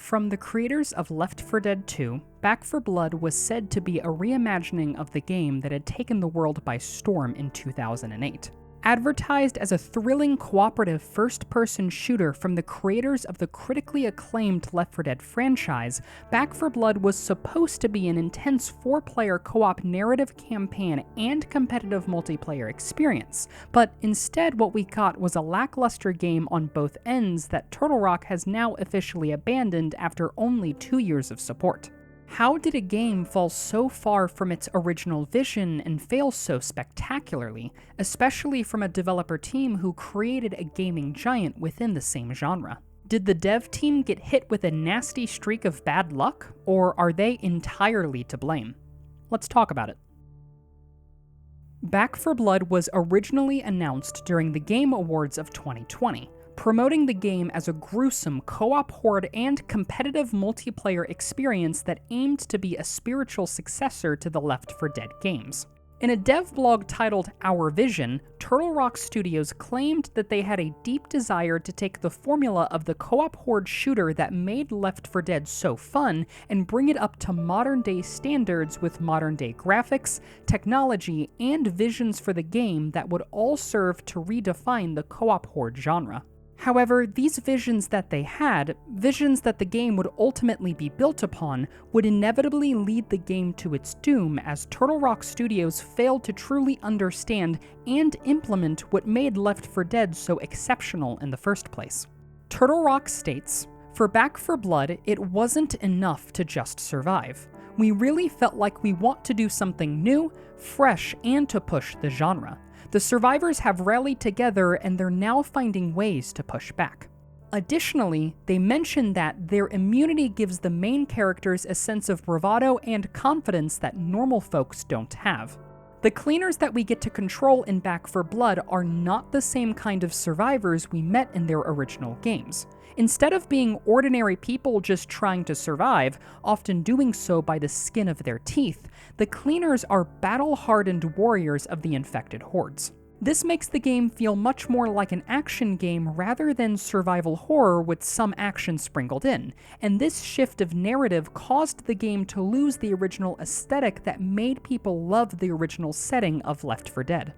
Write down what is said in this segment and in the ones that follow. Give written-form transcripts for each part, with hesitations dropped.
From the creators of Left 4 Dead 2, Back 4 Blood was said to be a reimagining of the game that had taken the world by storm in 2008. Advertised as a thrilling cooperative first-person shooter from the creators of the critically acclaimed Left 4 Dead franchise, Back 4 Blood was supposed to be an intense 4-player co-op narrative campaign and competitive multiplayer experience, but instead what we got was a lackluster game on both ends that Turtle Rock has now officially abandoned after only 2 years of support. How did a game fall so far from its original vision and fail so spectacularly, especially from a developer team who created a gaming giant within the same genre? Did the dev team get hit with a nasty streak of bad luck, or are they entirely to blame? Let's talk about it. Back 4 Blood was originally announced during the Game Awards of 2020. Promoting the game as a gruesome co-op horde and competitive multiplayer experience that aimed to be a spiritual successor to the Left 4 Dead games. In a dev blog titled Our Vision, Turtle Rock Studios claimed that they had a deep desire to take the formula of the co-op horde shooter that made Left 4 Dead so fun and bring it up to modern-day standards with modern-day graphics, technology, and visions for the game that would all serve to redefine the co-op horde genre. However, these visions that they had, visions that the game would ultimately be built upon, would inevitably lead the game to its doom as Turtle Rock Studios failed to truly understand and implement what made Left 4 Dead so exceptional in the first place. Turtle Rock states, "For Back 4 Blood, it wasn't enough to just survive. We really felt like we want to do something new, fresh, and to push the genre. The survivors have rallied together and they're now finding ways to push back." Additionally, they mention that their immunity gives the main characters a sense of bravado and confidence that normal folks don't have. The cleaners that we get to control in Back 4 Blood are not the same kind of survivors we met in their original games. Instead of being ordinary people just trying to survive, often doing so by the skin of their teeth, the cleaners are battle-hardened warriors of the infected hordes. This makes the game feel much more like an action game rather than survival horror with some action sprinkled in, and this shift of narrative caused the game to lose the original aesthetic that made people love the original setting of Left 4 Dead.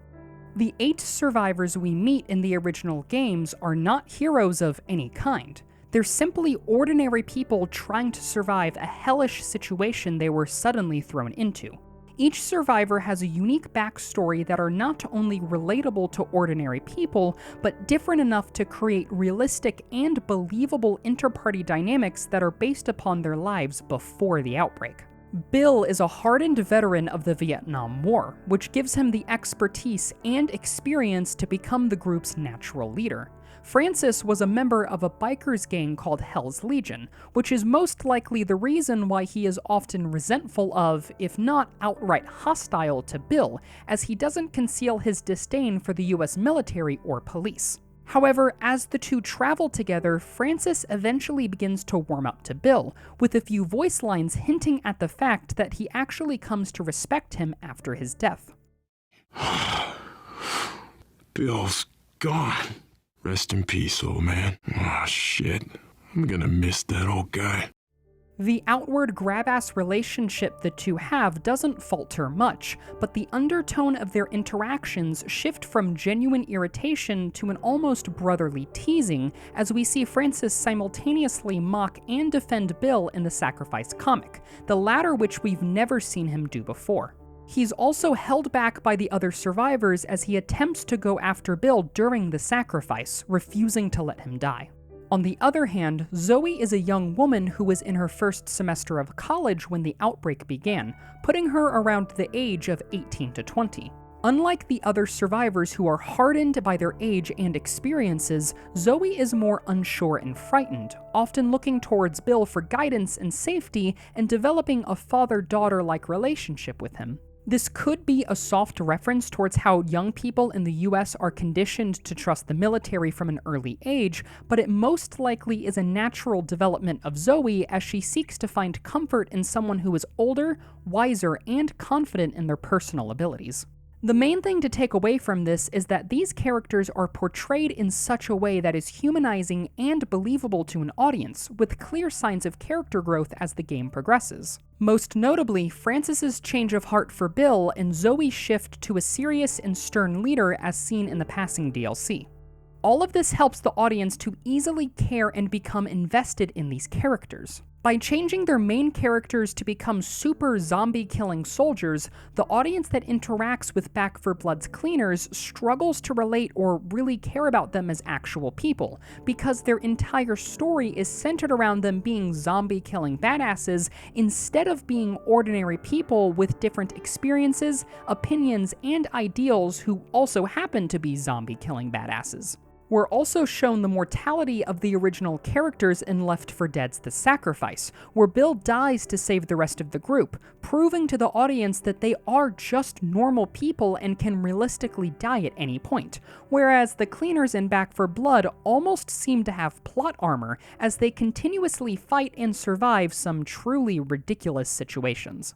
The 8 survivors we meet in the original games are not heroes of any kind. They're simply ordinary people trying to survive a hellish situation they were suddenly thrown into. Each survivor has a unique backstory that are not only relatable to ordinary people, but different enough to create realistic and believable inter-party dynamics that are based upon their lives before the outbreak. Bill is a hardened veteran of the Vietnam War, which gives him the expertise and experience to become the group's natural leader. Francis was a member of a bikers gang called Hell's Legion, which is most likely the reason why he is often resentful of, if not outright hostile to Bill, as he doesn't conceal his disdain for the US military or police. However, as the two travel together, Francis eventually begins to warm up to Bill, with a few voice lines hinting at the fact that he actually comes to respect him after his death. Bill's gone. Rest in peace, old man. Ah, shit. I'm gonna miss that old guy. The outward grab-ass relationship the two have doesn't falter much, but the undertone of their interactions shift from genuine irritation to an almost brotherly teasing, as we see Francis simultaneously mock and defend Bill in the Sacrifice comic, the latter which we've never seen him do before. He's also held back by the other survivors as he attempts to go after Bill during the sacrifice, refusing to let him die. On the other hand, Zoe is a young woman who was in her first semester of college when the outbreak began, putting her around the age of 18 to 20. Unlike the other survivors who are hardened by their age and experiences, Zoe is more unsure and frightened, often looking towards Bill for guidance and safety and developing a father-daughter-like relationship with him. This could be a soft reference towards how young people in the US are conditioned to trust the military from an early age, but it most likely is a natural development of Zoe as she seeks to find comfort in someone who is older, wiser, and confident in their personal abilities. The main thing to take away from this is that these characters are portrayed in such a way that is humanizing and believable to an audience, with clear signs of character growth as the game progresses. Most notably, Francis's change of heart for Bill and Zoe's shift to a serious and stern leader as seen in the Passing DLC. All of this helps the audience to easily care and become invested in these characters. By changing their main characters to become super zombie-killing soldiers, the audience that interacts with Back 4 Blood's cleaners struggles to relate or really care about them as actual people, because their entire story is centered around them being zombie-killing badasses instead of being ordinary people with different experiences, opinions, and ideals who also happen to be zombie-killing badasses. We're also shown the mortality of the original characters in Left 4 Dead's The Sacrifice, where Bill dies to save the rest of the group, proving to the audience that they are just normal people and can realistically die at any point, whereas the cleaners in Back 4 Blood almost seem to have plot armor as they continuously fight and survive some truly ridiculous situations.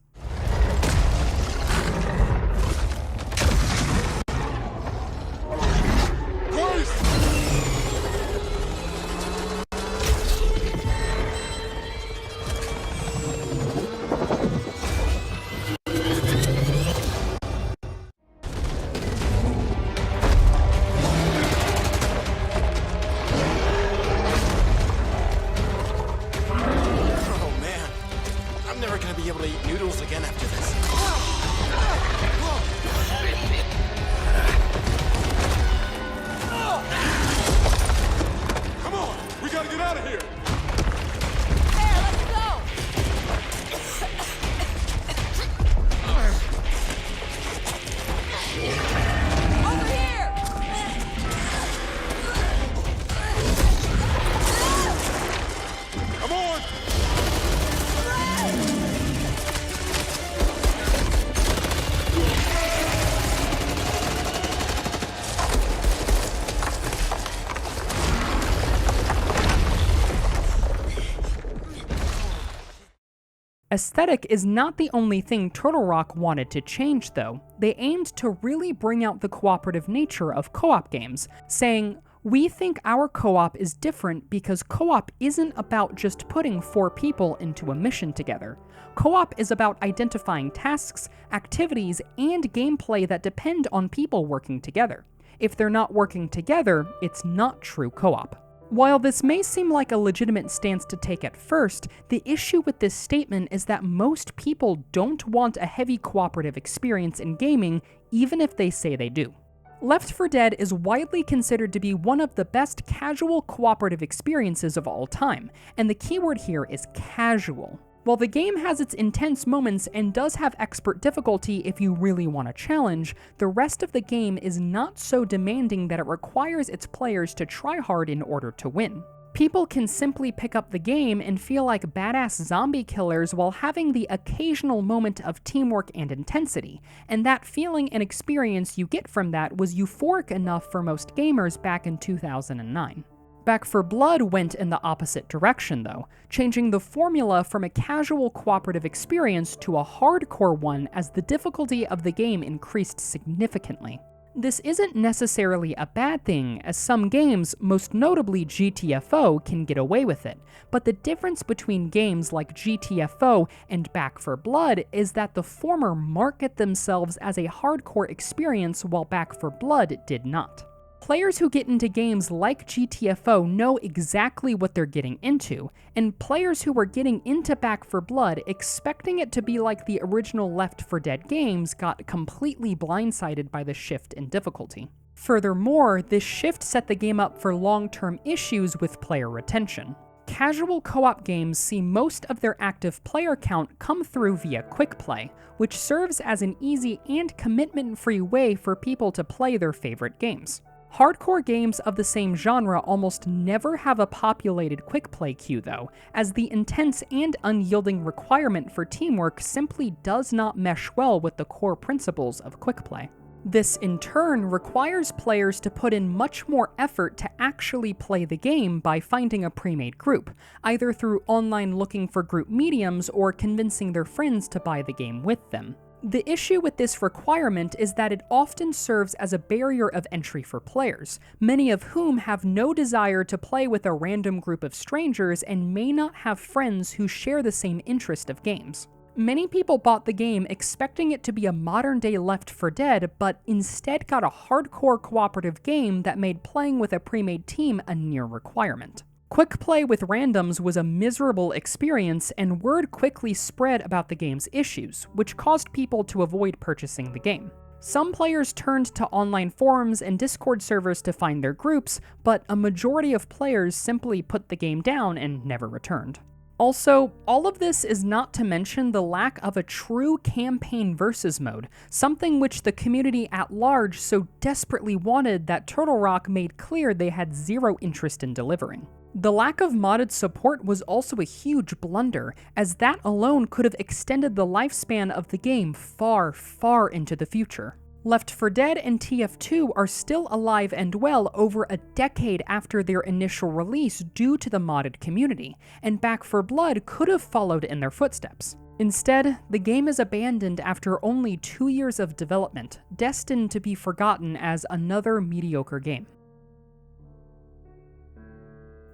Aesthetic is not the only thing Turtle Rock wanted to change, though. They aimed to really bring out the cooperative nature of co-op games, saying, "We think our co-op is different because co-op isn't about just putting 4 people into a mission together. Co-op is about identifying tasks, activities, and gameplay that depend on people working together. If they're not working together, it's not true co-op." While this may seem like a legitimate stance to take at first, the issue with this statement is that most people don't want a heavy cooperative experience in gaming, even if they say they do. Left 4 Dead is widely considered to be one of the best casual cooperative experiences of all time, and the keyword here is casual. While the game has its intense moments and does have expert difficulty if you really want a challenge, the rest of the game is not so demanding that it requires its players to try hard in order to win. People can simply pick up the game and feel like badass zombie killers while having the occasional moment of teamwork and intensity, and that feeling and experience you get from that was euphoric enough for most gamers back in 2009. Back 4 Blood went in the opposite direction, though, changing the formula from a casual cooperative experience to a hardcore one as the difficulty of the game increased significantly. This isn't necessarily a bad thing, as some games, most notably GTFO, can get away with it, but the difference between games like GTFO and Back 4 Blood is that the former market themselves as a hardcore experience while Back 4 Blood did not. Players who get into games like GTFO know exactly what they're getting into, and players who were getting into Back 4 Blood expecting it to be like the original Left 4 Dead games got completely blindsided by the shift in difficulty. Furthermore, this shift set the game up for long-term issues with player retention. Casual co-op games see most of their active player count come through via quick play, which serves as an easy and commitment-free way for people to play their favorite games. Hardcore games of the same genre almost never have a populated quick play queue though, as the intense and unyielding requirement for teamwork simply does not mesh well with the core principles of quick play. This in turn requires players to put in much more effort to actually play the game by finding a pre-made group, either through online looking for group mediums or convincing their friends to buy the game with them. The issue with this requirement is that it often serves as a barrier of entry for players, many of whom have no desire to play with a random group of strangers and may not have friends who share the same interest of games. Many people bought the game expecting it to be a modern-day Left 4 Dead, but instead got a hardcore cooperative game that made playing with a pre-made team a near requirement. Quick play with randoms was a miserable experience, and word quickly spread about the game's issues, which caused people to avoid purchasing the game. Some players turned to online forums and Discord servers to find their groups, but a majority of players simply put the game down and never returned. Also, all of this is not to mention the lack of a true campaign versus mode, something which the community at large so desperately wanted that Turtle Rock made clear they had zero interest in delivering. The lack of modded support was also a huge blunder, as that alone could have extended the lifespan of the game far, far into the future. Left 4 Dead and TF2 are still alive and well over a decade after their initial release due to the modded community, and Back 4 Blood could have followed in their footsteps. Instead, the game is abandoned after only 2 years of development, destined to be forgotten as another mediocre game.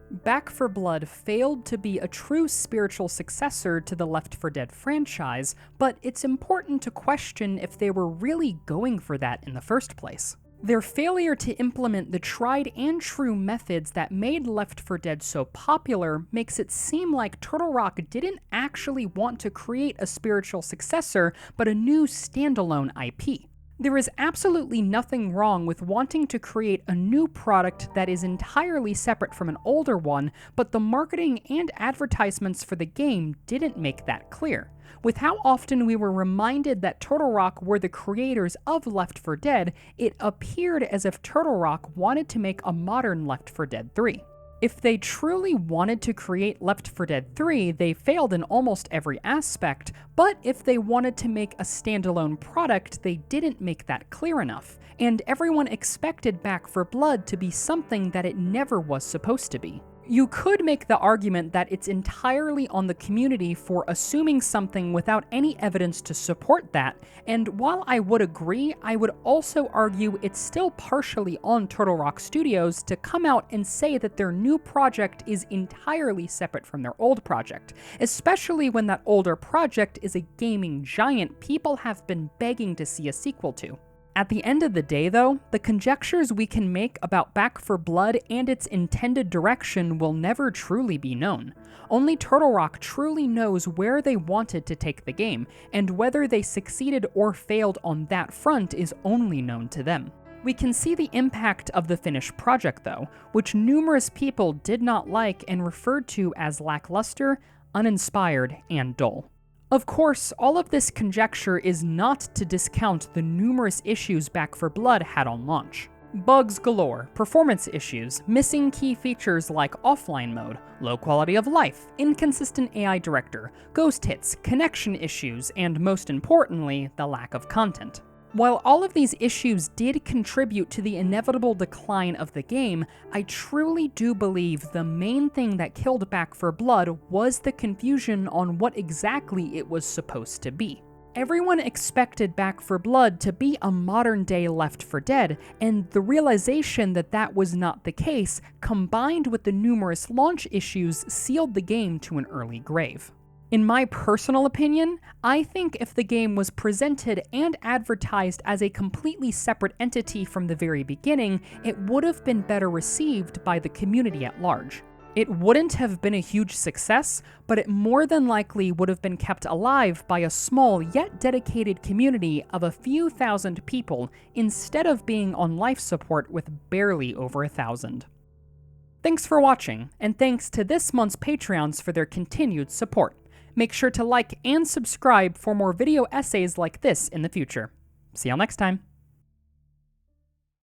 Back 4 Blood failed to be a true spiritual successor to the Left 4 Dead franchise, but it's important to question if they were really going for that in the first place. Their failure to implement the tried and true methods that made Left 4 Dead so popular makes it seem like Turtle Rock didn't actually want to create a spiritual successor, but a new standalone IP. There is absolutely nothing wrong with wanting to create a new product that is entirely separate from an older one, but the marketing and advertisements for the game didn't make that clear. With how often we were reminded that Turtle Rock were the creators of Left 4 Dead, it appeared as if Turtle Rock wanted to make a modern Left 4 Dead 3. If they truly wanted to create Left 4 Dead 3, they failed in almost every aspect, but if they wanted to make a standalone product, they didn't make that clear enough, and everyone expected Back 4 Blood to be something that it never was supposed to be. You could make the argument that it's entirely on the community for assuming something without any evidence to support that, and while I would agree, I would also argue it's still partially on Turtle Rock Studios to come out and say that their new project is entirely separate from their old project, especially when that older project is a gaming giant people have been begging to see a sequel to. At the end of the day, though, the conjectures we can make about Back 4 Blood and its intended direction will never truly be known. Only Turtle Rock truly knows where they wanted to take the game, and whether they succeeded or failed on that front is only known to them. We can see the impact of the finished project, though, which numerous people did not like and referred to as lackluster, uninspired, and dull. Of course, all of this conjecture is not to discount the numerous issues Back 4 Blood had on launch. Bugs galore, performance issues, missing key features like offline mode, low quality of life, inconsistent AI director, ghost hits, connection issues, and most importantly, the lack of content. While all of these issues did contribute to the inevitable decline of the game, I truly do believe the main thing that killed Back 4 Blood was the confusion on what exactly it was supposed to be. Everyone expected Back 4 Blood to be a modern-day Left 4 Dead, and the realization that that was not the case, combined with the numerous launch issues, sealed the game to an early grave. In my personal opinion, I think if the game was presented and advertised as a completely separate entity from the very beginning, it would have been better received by the community at large. It wouldn't have been a huge success, but it more than likely would have been kept alive by a small yet dedicated community of a few thousand people instead of being on life support with barely over 1,000. Thanks for watching, and thanks to this month's Patreons for their continued support. Make sure to like and subscribe for more video essays like this in the future. See y'all next time.